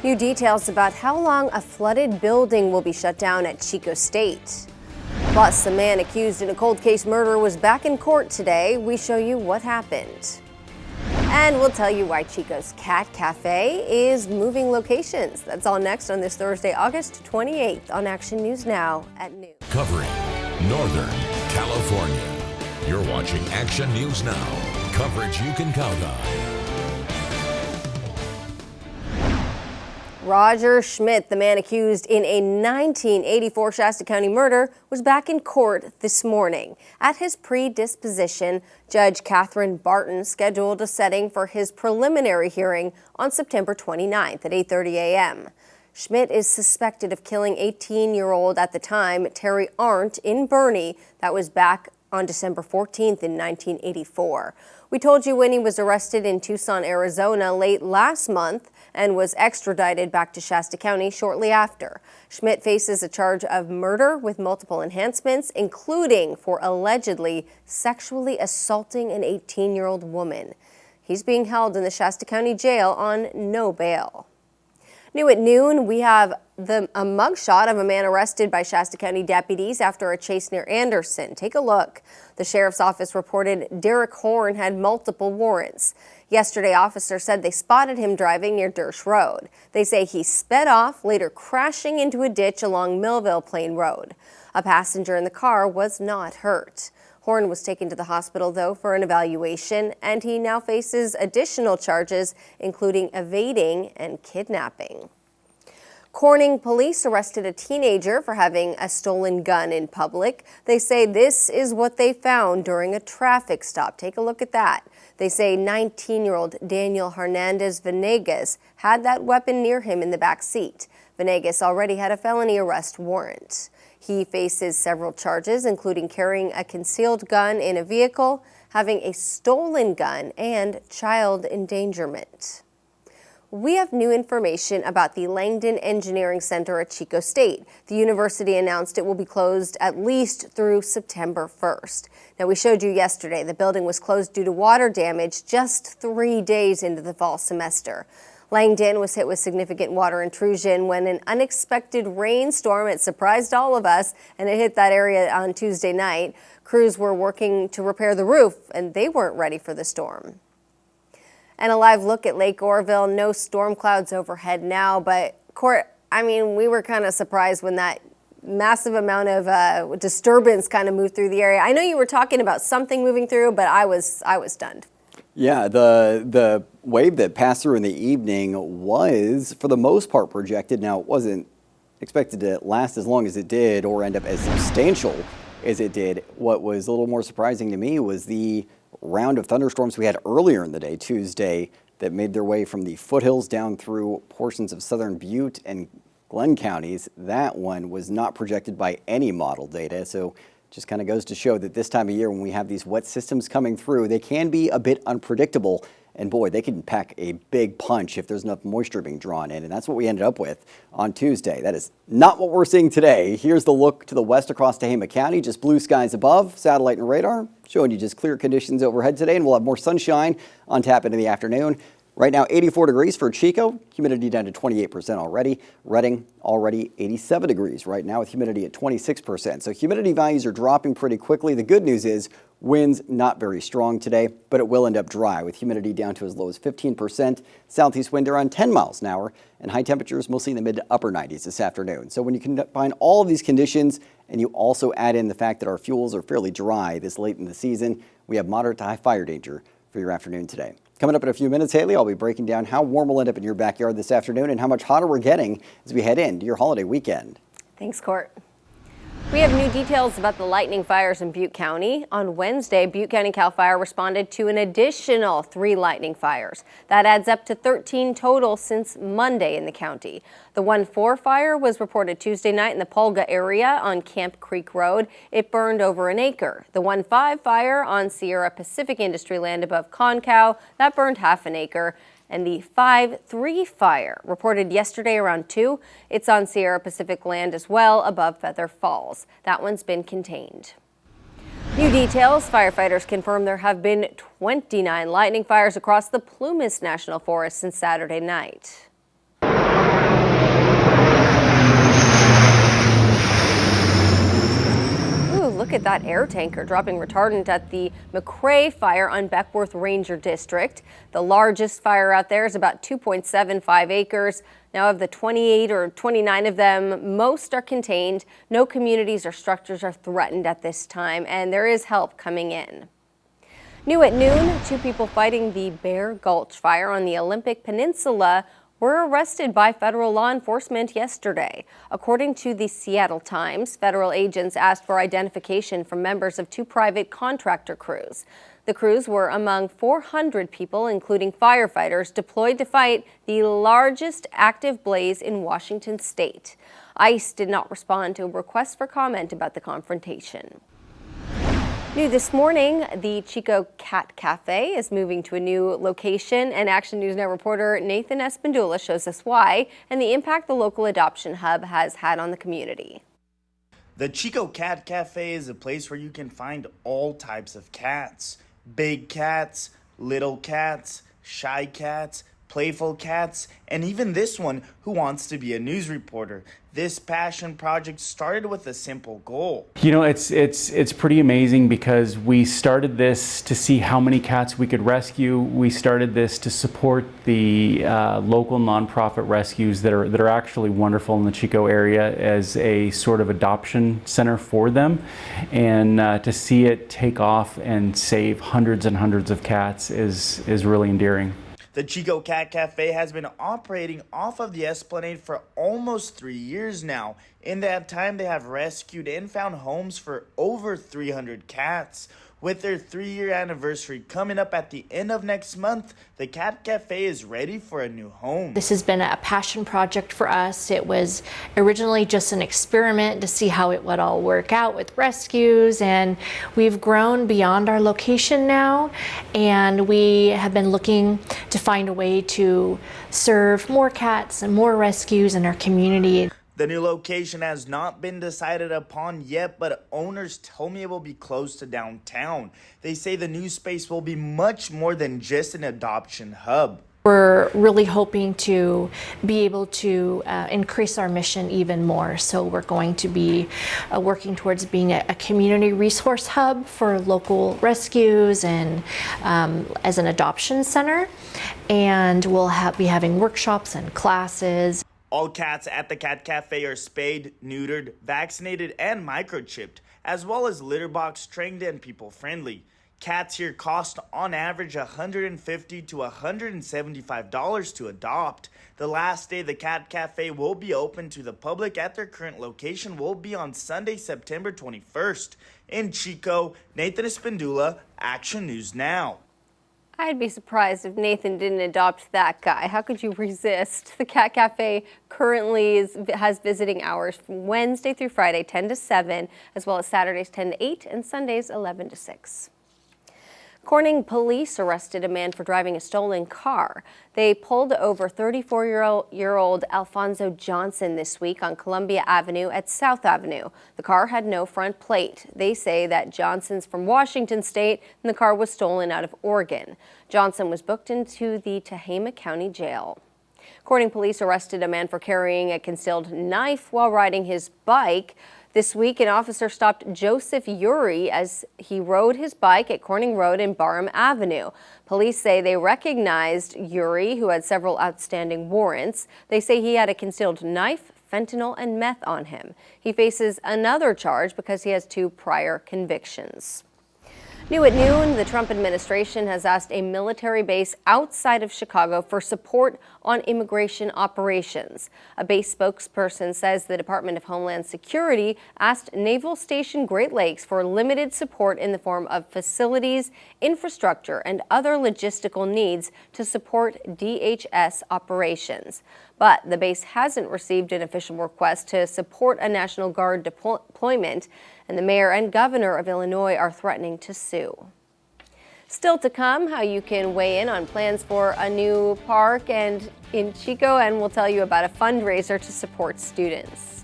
New details about how long a flooded building will be shut down at Chico State. Plus, a man accused in a cold case murder was back in court today. We show you what happened. And we'll tell you why Chico's Cat Cafe is moving locations. That's all next on this Thursday, August 28th on Action News Now at noon. Covering Northern California. You're watching Action News Now. Coverage you can count on. Roger Schmidt, the man accused in a 1984 Shasta County murder, was back in court this morning. At his predisposition, Judge Catherine Barton scheduled a setting for his preliminary hearing on September 29th at 8:30 a.m. Schmidt is suspected of killing 18-year-old at the time Terry Arndt in Boerne. That was back on December 14th in 1984. We told you when he was arrested in Tucson, Arizona late last month and was extradited back to Shasta County shortly after. Schmidt faces a charge of murder with multiple enhancements, including for allegedly sexually assaulting an 18-year-old woman. He's being held in the Shasta County Jail on no bail. New at noon, we have a mugshot of a man arrested by Shasta County deputies after a chase near Anderson. Take a look. The sheriff's office reported Derek Horn had multiple warrants. Yesterday, officers said they spotted him driving near Dersh Road. They say he sped off, later crashing into a ditch along Millville Plain Road. A passenger in the car was not hurt. Horn was taken to the hospital, though, for an evaluation, and he now faces additional charges, including evading and kidnapping. Corning police arrested a teenager for having a stolen gun in public. They say this is what they found during a traffic stop. Take a look at that. They say 19-year-old Daniel Hernandez Venegas had that weapon near him in the back seat. Venegas already had a felony arrest warrant. He faces several charges, including carrying a concealed gun in a vehicle, having a stolen gun, and child endangerment. We have new information about the Langdon Engineering Center at Chico State. The university announced it will be closed at least through September 1st. Now, we showed you yesterday the building was closed due to water damage just 3 days into the fall semester. Langdon was hit with significant water intrusion when an unexpected rainstorm, it surprised all of us, and it hit that area on Tuesday night. Crews were working to repair the roof, and they weren't ready for the storm. And a live look at Lake Oroville. No storm clouds overhead now, but Court, we were kind of surprised when that massive amount of disturbance kind of moved through the area. I know you were talking about something moving through, but I was stunned. Yeah, the wave that passed through in the evening was, for the most part, projected. Now, it wasn't expected to last as long as it did or end up as substantial as it did. What was a little more surprising to me was the round of thunderstorms we had earlier in the day, Tuesday, that made their way from the foothills down through portions of southern Butte and Glenn counties. That one was not projected by any model data, so just kind of goes to show that this time of year when we have these wet systems coming through, they can be a bit unpredictable. And boy, they can pack a big punch if there's enough moisture being drawn in. And that's what we ended up with on Tuesday. That is not what we're seeing today. Here's the look to the west across Tehama County, just blue skies above, satellite and radar, showing you just clear conditions overhead today. And we'll have more sunshine on tap into the afternoon. Right now, 84 degrees for Chico, humidity down to 28% already. Redding already 87 degrees right now with humidity at 26%. So humidity values are dropping pretty quickly. The good news is winds not very strong today, but it will end up dry with humidity down to as low as 15%. Southeast wind around 10 miles an hour and high temperatures mostly in the mid to upper 90s this afternoon. So when you combine all of these conditions and you also add in the fact that our fuels are fairly dry this late in the season, we have moderate to high fire danger for your afternoon today. Coming up in a few minutes, Haley, I'll be breaking down how warm we'll end up in your backyard this afternoon and how much hotter we're getting as we head into your holiday weekend. Thanks, Court. We have new details about the lightning fires in Butte County. On Wednesday, Butte County CAL FIRE responded to an additional 3 lightning fires. That adds up to 13 total since Monday in the county. The 1-4 fire was reported Tuesday night in the Pulga area on Camp Creek Road. It burned over an acre. The 1-5 fire on Sierra Pacific Industry land above Concow, that burned half an acre. And the 5-3 fire reported yesterday around 2. It's on Sierra Pacific land as well above Feather Falls. That one's been contained. New details. Firefighters confirm there have been 29 lightning fires across the Plumas National Forest since Saturday night. look at that air tanker dropping retardant at the McRae fire on Beckworth Ranger District. The largest fire out there is about 2.75 acres. Now, of the 28 or 29 of them, most are contained. No communities or structures are threatened at this time, and there is help coming in. New at noon, 2 people fighting the Bear Gulch fire on the Olympic Peninsula were arrested by federal law enforcement yesterday. According to the Seattle Times, federal agents asked for identification from members of 2 private contractor crews. The crews were among 400 people, including firefighters, deployed to fight the largest active blaze in Washington state. ICE did not respond to a request for comment about the confrontation. New this morning, the Chico Cat Cafe is moving to a new location, and Action News Now reporter Nathan Espandula shows us why and the impact the local adoption hub has had on the community. The Chico Cat Cafe is a place where you can find all types of cats. Big cats, little cats, shy cats, playful cats, and even this one who wants to be a news reporter. This passion project started with a simple goal. You know, it's pretty amazing because we started this to see how many cats we could rescue. We started this to support the local nonprofit rescues that are actually wonderful in the Chico area as a sort of adoption center for them. And to see it take off and save hundreds and hundreds of cats is really endearing. The Chico Cat Cafe has been operating off of the Esplanade for almost 3 years now. In that time, they have rescued and found homes for over 300 cats. With their 3-year anniversary coming up at the end of next month, the Cat Cafe is ready for a new home. This has been a passion project for us. It was originally just an experiment to see how it would all work out with rescues, and we've grown beyond our location now, and we have been looking to find a way to serve more cats and more rescues in our community. The new location has not been decided upon yet, but owners tell me it will be close to downtown. They say the new space will be much more than just an adoption hub. We're really hoping to be able to increase our mission even more. So we're going to be working towards being a community resource hub for local rescues and as an adoption center. And we'll be having workshops and classes. All cats at the Cat Cafe are spayed, neutered, vaccinated, and microchipped, as well as litter box trained and people friendly. Cats here cost on average $150 to $175 to adopt. The last day the Cat Cafe will be open to the public at their current location will be on Sunday, September 21st. In Chico, Nathan Espandula, Action News Now. I'd be surprised if Nathan didn't adopt that guy. How could you resist? The Cat Cafe currently has visiting hours from Wednesday through Friday, 10 to 7, as well as Saturdays, 10 to 8, and Sundays, 11 to 6. Corning police arrested a man for driving a stolen car. They pulled over 34-year-old Alfonso Johnson this week on Columbia Avenue at South Avenue. The car had no front plate. They say that Johnson's from Washington State and the car was stolen out of Oregon. Johnson was booked into the Tehama County Jail. Corning police arrested a man for carrying a concealed knife while riding his bike. This week, an officer stopped Joseph Uri as he rode his bike at Corning Road and Barham Avenue. Police say they recognized Uri, who had several outstanding warrants. They say he had a concealed knife, fentanyl, and meth on him. He faces another charge because he has 2 prior convictions. New at noon, the Trump administration has asked a military base outside of Chicago for support on immigration operations. A base spokesperson says the Department of Homeland Security asked Naval Station Great Lakes for limited support in the form of facilities, infrastructure, and other logistical needs to support DHS operations. But the base hasn't received an official request to support a National Guard deployment, and the mayor and governor of Illinois are threatening to sue. Still to come, how you can weigh in on plans for a new park and in Chico, and we'll tell you about a fundraiser to support students.